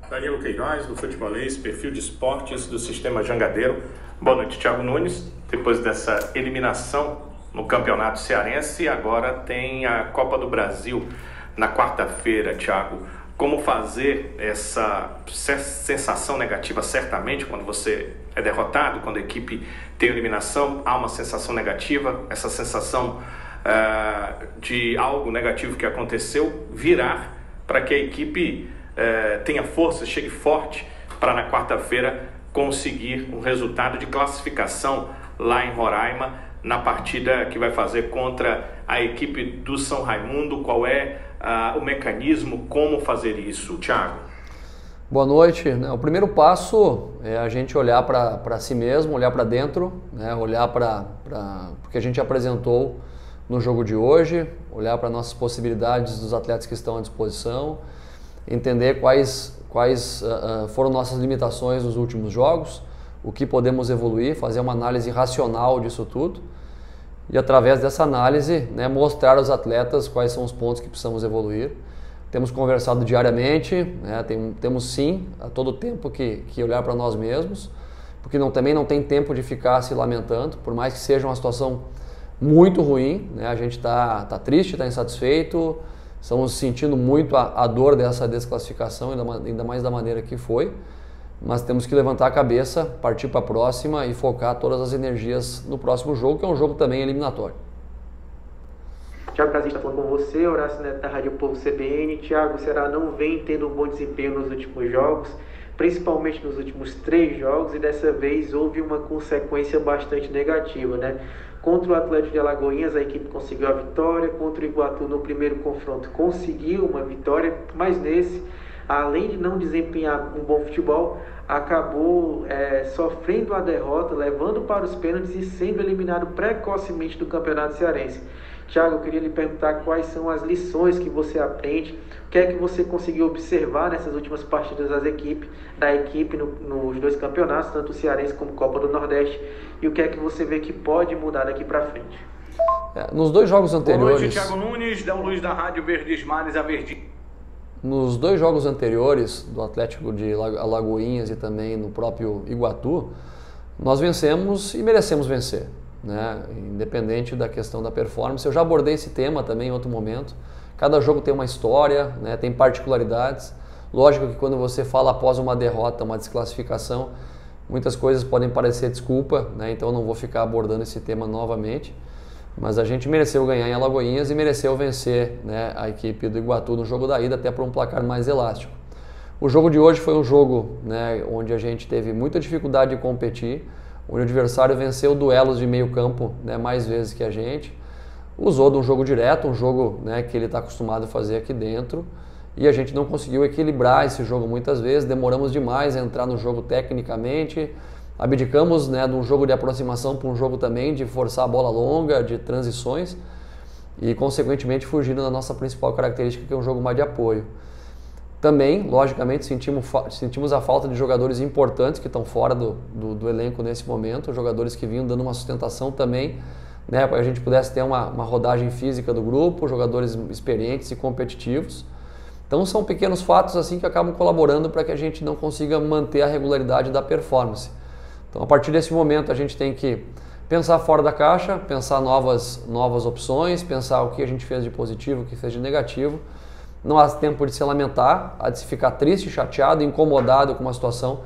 Danilo Queiroz, do Futebolês, perfil de esportes do Sistema Jangadeiro. Boa noite, Thiago Nunes. Depois dessa eliminação no Campeonato Cearense, agora tem a Copa do Brasil na quarta-feira, Thiago. Como fazer essa sensação negativa? Certamente, quando você é derrotado, quando a equipe tem eliminação, há uma sensação negativa, essa sensação de algo negativo que aconteceu, virar para que a equipe tenha força, chegue forte para na quarta-feira conseguir um resultado de classificação lá em Roraima, na partida que vai fazer contra a equipe do São Raimundo. Qual é o mecanismo, como fazer isso, Thiago? Boa noite. O primeiro passo é a gente olhar para si mesmo, olhar para dentro, né? Olhar para o que a gente apresentou no jogo de hoje, olhar para nossas possibilidades dos atletas que estão à disposição, entender quais foram nossas limitações nos últimos jogos, o que podemos evoluir, fazer uma análise racional disso tudo e, através dessa análise, né, mostrar aos atletas quais são os pontos que precisamos evoluir. Temos conversado diariamente, né, temos sim a todo tempo que olhar para nós mesmos, porque também não tem tempo de ficar se lamentando, por mais que seja uma situação muito ruim, né, a gente está triste, está insatisfeito. Estamos sentindo muito a dor dessa desclassificação, ainda mais da maneira que foi, mas temos que levantar a cabeça, partir para a próxima e focar todas as energias no próximo jogo, que é um jogo também eliminatório. Thiago, prazer estar falando com você, Horácio Neto da Rádio Povo CBN. Thiago, o Ceará não vem tendo um bom desempenho nos últimos jogos, principalmente nos últimos 3 jogos, e dessa vez houve uma consequência bastante negativa, né? Contra o Atlético de Alagoinhas, a equipe conseguiu a vitória. Contra o Iguatu, no primeiro confronto, conseguiu uma vitória. Mas nesse, além de não desempenhar um bom futebol, acabou sofrendo a derrota, levando para os pênaltis e sendo eliminado precocemente do Campeonato Cearense. Thiago, eu queria lhe perguntar quais são as lições que você aprende, o que é que você conseguiu observar nessas últimas partidas da equipe nos 2 campeonatos, tanto o Cearense como Copa do Nordeste, e o que é que você vê que pode mudar daqui para frente. Nos 2 jogos anteriores... Boa noite, Thiago Nunes, da Luz da Rádio Verdes Mares, a Verdinha. Nos 2 jogos anteriores, do Atlético de Alagoinhas e também no próprio Iguatu, nós vencemos e merecemos vencer, né? Independente da questão da performance. Eu já abordei esse tema também em outro momento. Cada jogo tem uma história, né? Tem particularidades. Lógico que quando você fala após uma derrota, uma desclassificação, muitas coisas podem parecer desculpa, né? Então eu não vou ficar abordando esse tema novamente. Mas a gente mereceu ganhar em Alagoinhas e mereceu vencer, né, a equipe do Iguatu no jogo da ida, até por um placar mais elástico. O jogo de hoje foi um jogo, né, onde a gente teve muita dificuldade de competir, onde o adversário venceu duelos de meio campo, né, mais vezes que a gente. Usou de um jogo direto, um jogo, né, que ele está acostumado a fazer aqui dentro, e a gente não conseguiu equilibrar esse jogo muitas vezes, demoramos demais a entrar no jogo tecnicamente. Abdicamos, né, de um jogo de aproximação para um jogo também de forçar a bola longa, de transições, e consequentemente fugindo da nossa principal característica, que é um jogo mais de apoio. Também, logicamente, sentimos a falta de jogadores importantes que estão fora do elenco nesse momento, jogadores que vinham dando uma sustentação também, né, para que a gente pudesse ter uma rodagem física do grupo, jogadores experientes e competitivos. Então são pequenos fatos assim que acabam colaborando para que a gente não consiga manter a regularidade da performance. Então, a partir desse momento, a gente tem que pensar fora da caixa, pensar novas opções, pensar o que a gente fez de positivo, o que fez de negativo. Não há tempo de se lamentar, há de se ficar triste, chateado, incomodado com uma situação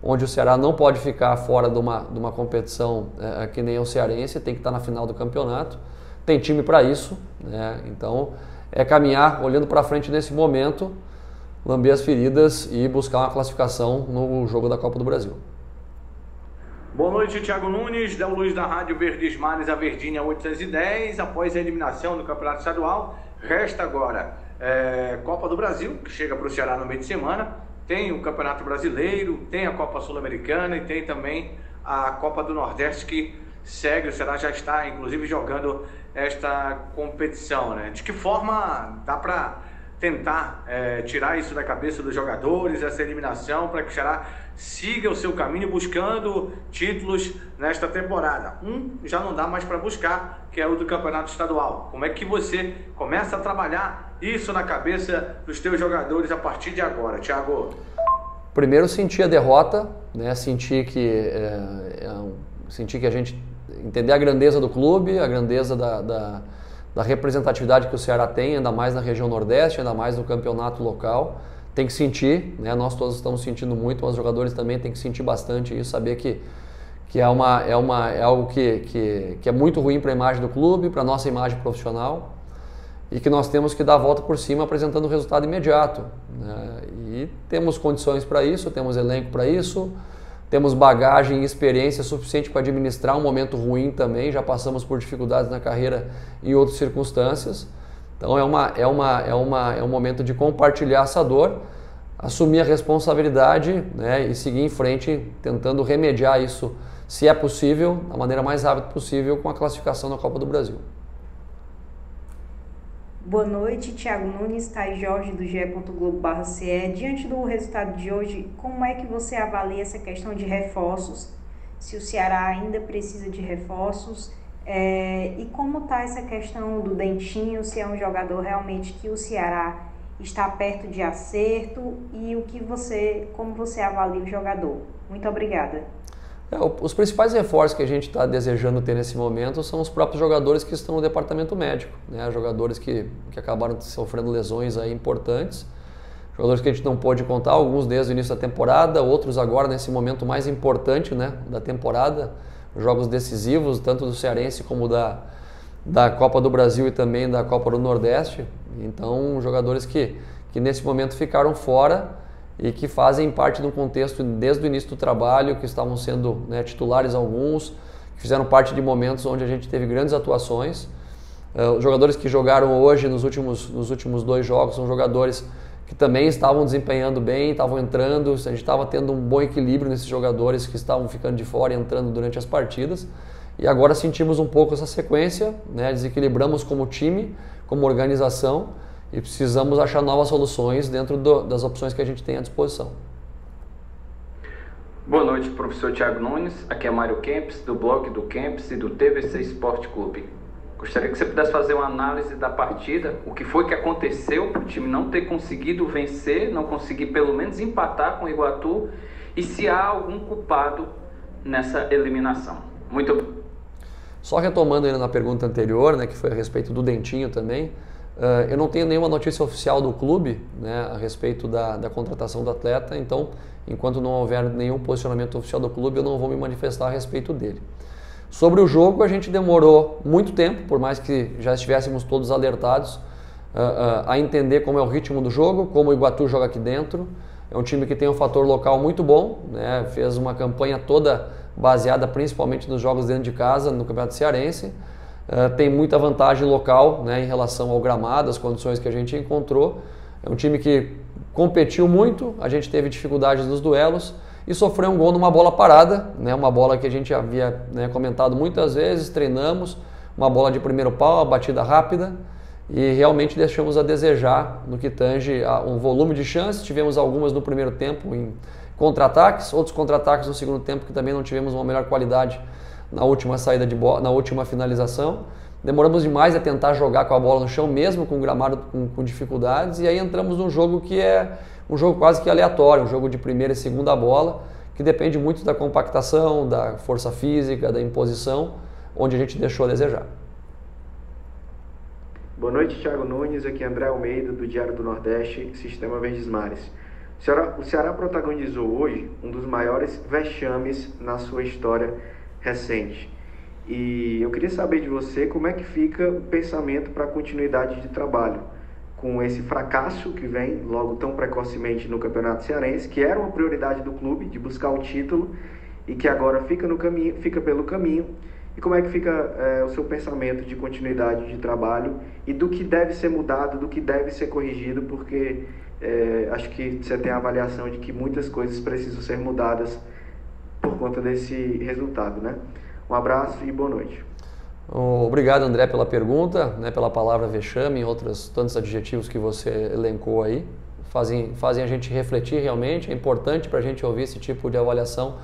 onde o Ceará não pode ficar fora de uma competição que nem o cearense, tem que estar na final do campeonato. Tem time para isso, né? Então é caminhar olhando para frente nesse momento, lamber as feridas e buscar uma classificação no jogo da Copa do Brasil. Boa noite, Thiago Nunes, da Luz da Rádio Verdes Mares, a Verdinha 810. Após a eliminação do Campeonato Estadual, resta agora Copa do Brasil, que chega para o Ceará no meio de semana. Tem o Campeonato Brasileiro, tem a Copa Sul-Americana e tem também a Copa do Nordeste, que segue. O Ceará já está, inclusive, jogando esta competição, né? De que forma dá para tentar tirar isso da cabeça dos jogadores, essa eliminação, para que o Ceará siga o seu caminho buscando títulos nesta temporada? Já não dá mais para buscar, que é o do Campeonato Estadual. Como é que você começa a trabalhar isso na cabeça dos teus jogadores a partir de agora, Thiago? Primeiro, sentir a derrota, né? Sentir que a gente entender a grandeza do clube, a grandeza da representatividade que o Ceará tem, ainda mais na região Nordeste, ainda mais no campeonato local. Tem que sentir, né? Nós todos estamos sentindo muito, mas os jogadores também têm que sentir bastante isso, saber que é algo que é muito ruim para a imagem do clube, para a nossa imagem profissional, e que nós temos que dar a volta por cima apresentando um resultado imediato, né? E temos condições para isso, temos elenco para isso, temos bagagem e experiência suficiente para administrar um momento ruim também, já passamos por dificuldades na carreira em outras circunstâncias. Então é um momento de compartilhar essa dor, assumir a responsabilidade, né, e seguir em frente tentando remediar isso, se é possível, da maneira mais rápida possível, com a classificação na Copa do Brasil. Boa noite, Thiago Nunes, Thaís Jorge do ge.globo/ce. Diante do resultado de hoje, como é que você avalia essa questão de reforços? Se o Ceará ainda precisa de reforços? E como está essa questão do Dentinho, se é um jogador realmente que o Ceará está perto de acerto, e como você avalia o jogador? Muito obrigada. Os principais reforços que a gente está desejando ter nesse momento são os próprios jogadores que estão no departamento médico, né? Jogadores que acabaram sofrendo lesões aí importantes, jogadores que a gente não pôde contar, alguns desde o início da temporada, outros agora nesse momento mais importante, né, da temporada, jogos decisivos, tanto do Cearense como da Copa do Brasil e também da Copa do Nordeste. Então, jogadores que nesse momento ficaram fora e que fazem parte de um contexto desde o início do trabalho, que estavam sendo, né, titulares alguns, que fizeram parte de momentos onde a gente teve grandes atuações. Os jogadores que jogaram hoje nos últimos 2 jogos são jogadores que também estavam desempenhando bem, estavam entrando, a gente estava tendo um bom equilíbrio nesses jogadores que estavam ficando de fora e entrando durante as partidas. E agora sentimos um pouco essa sequência, né? Desequilibramos como time, como organização, e precisamos achar novas soluções dentro das opções que a gente tem à disposição. Boa noite, professor Thiago Nunes. Aqui é Mário Kempis, do blog do Kempis e do TVC Esporte Clube. Gostaria que você pudesse fazer uma análise da partida, o que foi que aconteceu para o time não ter conseguido vencer, não conseguir pelo menos empatar com o Iguatu, e se há algum culpado nessa eliminação. Muito obrigado. Só retomando ainda na pergunta anterior, né, que foi a respeito do Dentinho também, eu não tenho nenhuma notícia oficial do clube, né, a respeito da contratação do atleta, então, enquanto não houver nenhum posicionamento oficial do clube, eu não vou me manifestar a respeito dele. Sobre o jogo, a gente demorou muito tempo, por mais que já estivéssemos todos alertados, a entender como é o ritmo do jogo, como o Iguatu joga aqui dentro. É um time que tem um fator local muito bom, né, fez uma campanha toda baseada principalmente nos jogos dentro de casa, no Campeonato Cearense. Tem muita vantagem local, né, em relação ao gramado, as condições que a gente encontrou. É um time que competiu muito, a gente teve dificuldades nos duelos e sofreu um gol numa bola parada, né, uma bola que a gente havia, né, comentado muitas vezes, treinamos, uma bola de primeiro pau, uma batida rápida, e realmente deixamos a desejar no que tange a um volume de chances. Tivemos algumas no primeiro tempo em contra-ataques, outros contra-ataques no segundo tempo que também não tivemos uma melhor qualidade na última saída de bola, na última finalização. Demoramos demais a tentar jogar com a bola no chão, mesmo com o gramado com dificuldades, e aí entramos num jogo que é um jogo quase que aleatório, um jogo de primeira e segunda bola, que depende muito da compactação, da força física, da imposição, onde a gente deixou a desejar. Boa noite, Thiago Nunes, aqui é André Almeida, do Diário do Nordeste, Sistema Verdes Mares. O Ceará protagonizou hoje um dos maiores vexames na sua história recente. E eu queria saber de você como é que fica o pensamento para a continuidade de trabalho, com esse fracasso que vem logo tão precocemente no Campeonato Cearense, que era uma prioridade do clube, de buscar o título, e que agora fica pelo caminho. E como é que fica o seu pensamento de continuidade de trabalho e do que deve ser mudado, do que deve ser corrigido, porque acho que você tem a avaliação de que muitas coisas precisam ser mudadas por conta desse resultado, né? Um abraço e boa noite. Obrigado, André, pela pergunta, né, pela palavra vexame e outros tantos adjetivos que você elencou aí. Fazem a gente refletir realmente. É importante para a gente ouvir esse tipo de avaliação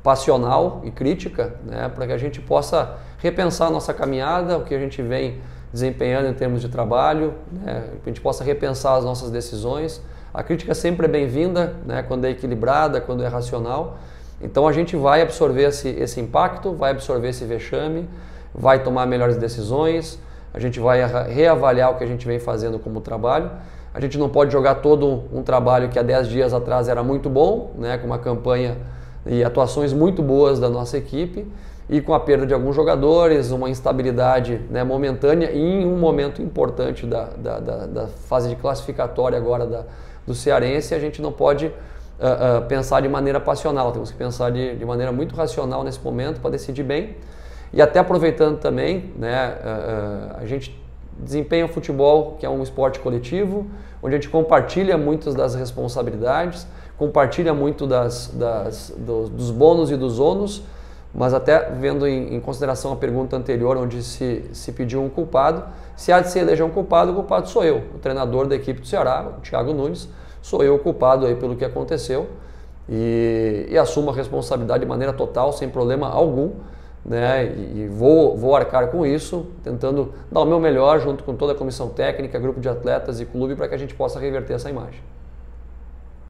passional e crítica, né, para que a gente possa repensar a nossa caminhada, o que a gente vem desempenhando em termos de trabalho, né, que a gente possa repensar as nossas decisões, A crítica sempre é bem-vinda, né, quando é equilibrada, quando é racional. Então a gente vai absorver esse impacto, vai absorver esse vexame, vai tomar melhores decisões, a gente vai reavaliar o que a gente vem fazendo como trabalho. A gente não pode jogar todo um trabalho que há 10 dias atrás era muito bom, né, com uma campanha e atuações muito boas da nossa equipe, e com a perda de alguns jogadores, uma instabilidade, né, momentânea e em um momento importante da fase de classificatória agora do Cearense, a gente não pode pensar de maneira passional, temos que pensar de maneira muito racional nesse momento para decidir bem. E até aproveitando também, né, a gente desempenha o futebol, que é um esporte coletivo, onde a gente compartilha muitas das responsabilidades, compartilha muito dos bônus e dos ônus, mas até vendo em consideração a pergunta anterior, onde se pediu um culpado, se há de se eleger um culpado, o culpado sou eu, o treinador da equipe do Ceará, o Thiago Nunes, sou eu o culpado aí pelo que aconteceu e assumo a responsabilidade de maneira total, sem problema algum, né? E vou arcar com isso, tentando dar o meu melhor junto com toda a comissão técnica, grupo de atletas e clube, para que a gente possa reverter essa imagem.